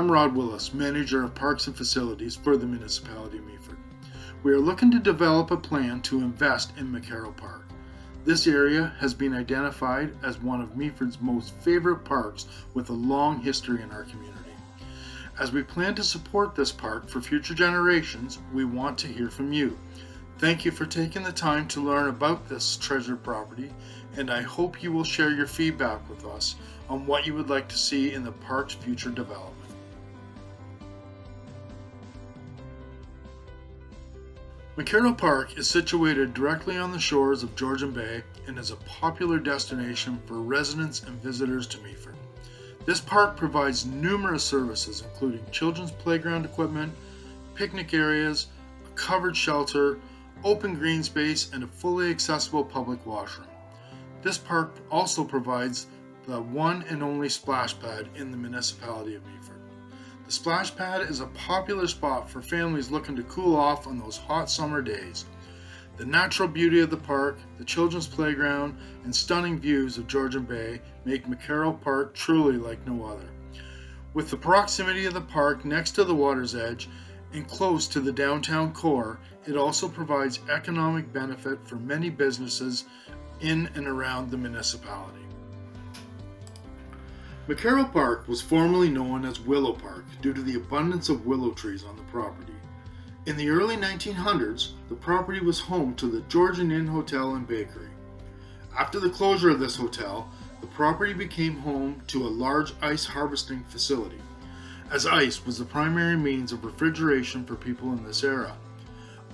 I'm Rod Willis, Manager of Parks and Facilities for the Municipality of Meaford. We are looking to develop a plan to invest in McCarroll Park. This area has been identified as one of Meaford's most favorite parks with a long history in our community. As we plan to support this park for future generations, we want to hear from you. Thank you for taking the time to learn about this treasured property, and I hope you will share your feedback with us on what you would like to see in the park's future development. McCarroll Park is situated directly on the shores of Georgian Bay and is a popular destination for residents and visitors to Meaford. This park provides numerous services including children's playground equipment, picnic areas, a covered shelter, open green space, and a fully accessible public washroom. This park also provides the one and only splash pad in the municipality of Meaford. The splash pad is a popular spot for families looking to cool off on those hot summer days. The natural beauty of the park, the children's playground, and stunning views of Georgian Bay make McCarroll Park truly like no other. With the proximity of the park next to the water's edge and close to the downtown core, it also provides economic benefit for many businesses in and around the municipality. McCarroll Park was formerly known as Willow Park due to the abundance of willow trees on the property. In the early 1900s, the property was home to the Georgian Inn Hotel and Bakery. After the closure of this hotel, the property became home to a large ice harvesting facility, as ice was the primary means of refrigeration for people in this era.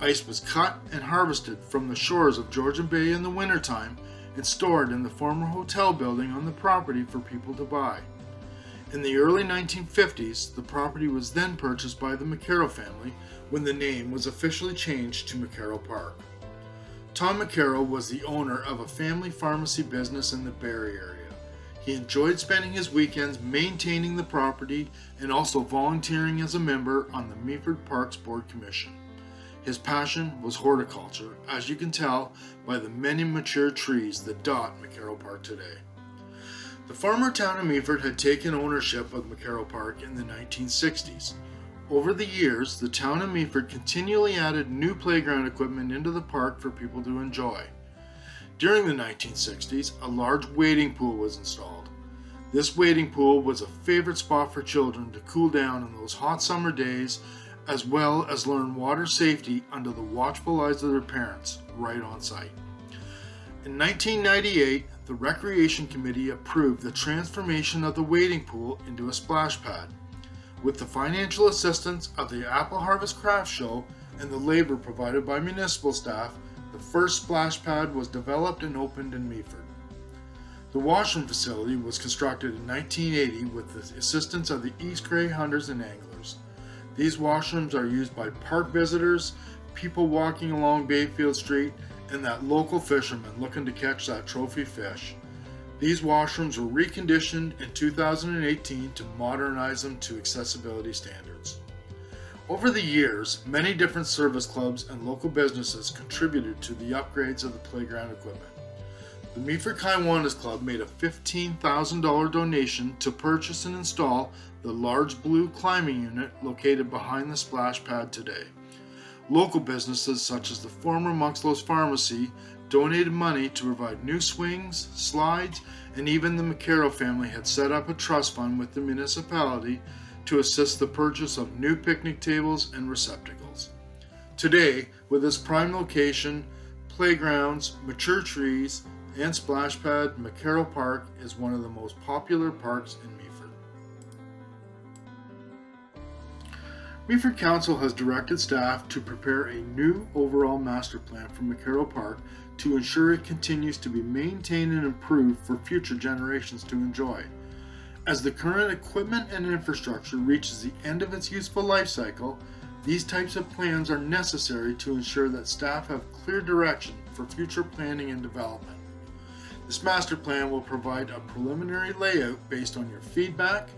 Ice was cut and harvested from the shores of Georgian Bay in the wintertime and stored in the former hotel building on the property for people to buy. In the early 1950s, the property was then purchased by the McCarroll family when the name was officially changed to McCarroll Park. Tom McCarroll was the owner of a family pharmacy business in the Barrie area. He enjoyed spending his weekends maintaining the property and also volunteering as a member on the Meaford Parks Board Commission. His passion was horticulture, as you can tell by the many mature trees that dot McCarroll Park today. The former town of Meaford had taken ownership of McCarroll Park in the 1960s. Over the years, the town of Meaford continually added new playground equipment into the park for people to enjoy. During the 1960s, a large wading pool was installed. This wading pool was a favorite spot for children to cool down on those hot summer days, as well as learn water safety under the watchful eyes of their parents right on site. In 1998, the Recreation Committee approved the transformation of the wading pool into a splash pad. With the financial assistance of the Apple Harvest Craft Show and the labor provided by municipal staff, the first splash pad was developed and opened in Meaford. The washroom facility was constructed in 1980 with the assistance of the East Cray Hunters and Anglers. These washrooms are used by park visitors, people walking along Bayfield Street, and that local fisherman looking to catch that trophy fish. These washrooms were reconditioned in 2018 to modernize them to accessibility standards. Over the years, many different service clubs and local businesses contributed to the upgrades of the playground equipment. The Meaford Kiwanis Club made a $15,000 donation to purchase and install the large blue climbing unit located behind the splash pad today. Local businesses such as the former Monxlow's Pharmacy donated money to provide new swings, slides, and even the McCarroll family had set up a trust fund with the municipality to assist the purchase of new picnic tables and receptacles. Today, with its prime location, playgrounds, mature trees, and splash pad, McCarroll Park is one of the most popular parks in Meaford. Meaford Council has directed staff to prepare a new overall master plan for McCarroll Park to ensure it continues to be maintained and improved for future generations to enjoy. As the current equipment and infrastructure reaches the end of its useful life cycle, these types of plans are necessary to ensure that staff have clear direction for future planning and development. This master plan will provide a preliminary layout based on your feedback,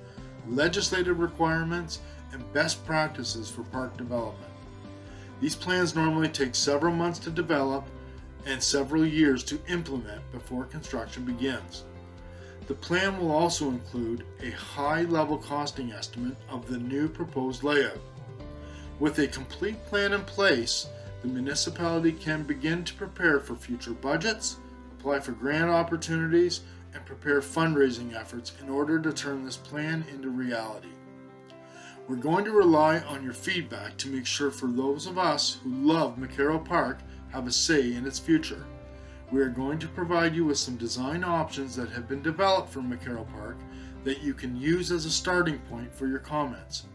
legislative requirements, and best practices for park development. These plans normally take several months to develop and several years to implement before construction begins. The plan will also include a high-level costing estimate of the new proposed layout. With a complete plan in place, the municipality can begin to prepare for future budgets, apply for grant opportunities, and prepare fundraising efforts in order to turn this plan into reality. We're going to rely on your feedback to make sure for those of us who love McCarroll Park have a say in its future. We are going to provide you with some design options that have been developed for McCarroll Park that you can use as a starting point for your comments.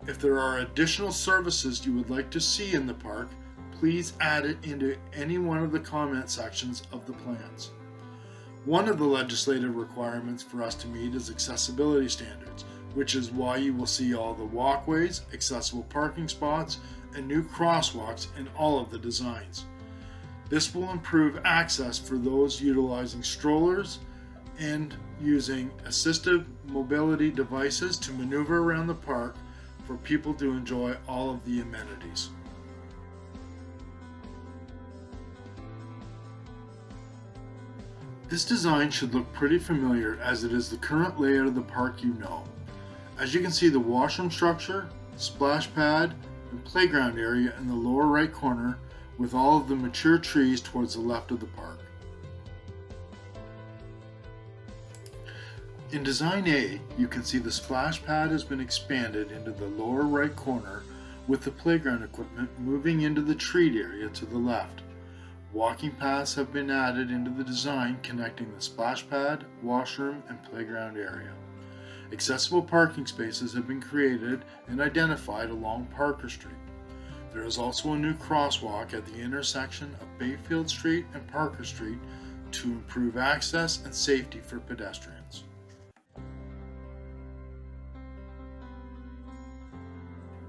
If there are additional services you would like to see in the park, please add it into any one of the comment sections of the plans. One of the legislative requirements for us to meet is accessibility standards, which is why you will see all the walkways, accessible parking spots, and new crosswalks in all of the designs. This will improve access for those utilizing strollers and using assistive mobility devices to maneuver around the park for people to enjoy all of the amenities. This design should look pretty familiar as it is the current layout of the park you know. As you can see, the washroom structure, splash pad, and playground area in the lower right corner with all of the mature trees towards the left of the park. In Design A, you can see the splash pad has been expanded into the lower right corner with the playground equipment moving into the treed area to the left. Walking paths have been added into the design connecting the splash pad, washroom, and playground area. Accessible parking spaces have been created and identified along Parker Street. There is also a new crosswalk at the intersection of Bayfield Street and Parker Street to improve access and safety for pedestrians.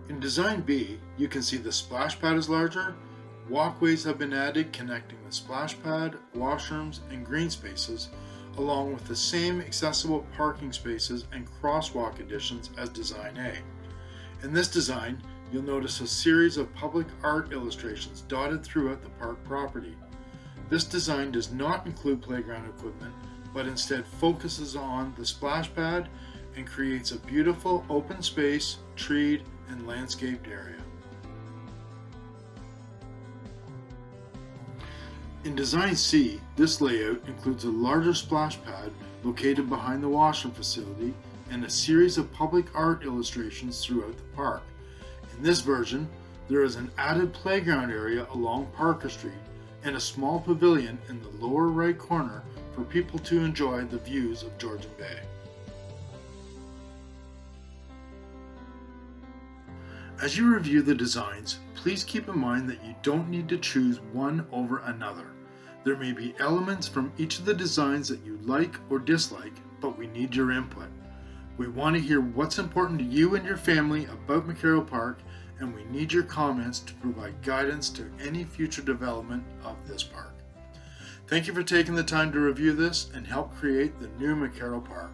In Design B, you can see the splash pad is larger, walkways have been added connecting the splash pad, washrooms, and green spaces, along with the same accessible parking spaces and crosswalk additions as Design A. In this design, you'll notice a series of public art illustrations dotted throughout the park property. This design does not include playground equipment, but instead focuses on the splash pad and creates a beautiful open space, treed, and landscaped area. In Design C, this layout includes a larger splash pad located behind the washroom facility and a series of public art illustrations throughout the park. In this version, there is an added playground area along Parker Street and a small pavilion in the lower right corner for people to enjoy the views of Georgian Bay. As you review the designs, please keep in mind that you don't need to choose one over another. There may be elements from each of the designs that you like or dislike, but we need your input. We want to hear what's important to you and your family about McCarroll Park, and we need your comments to provide guidance to any future development of this park. Thank you for taking the time to review this and help create the new McCarroll Park.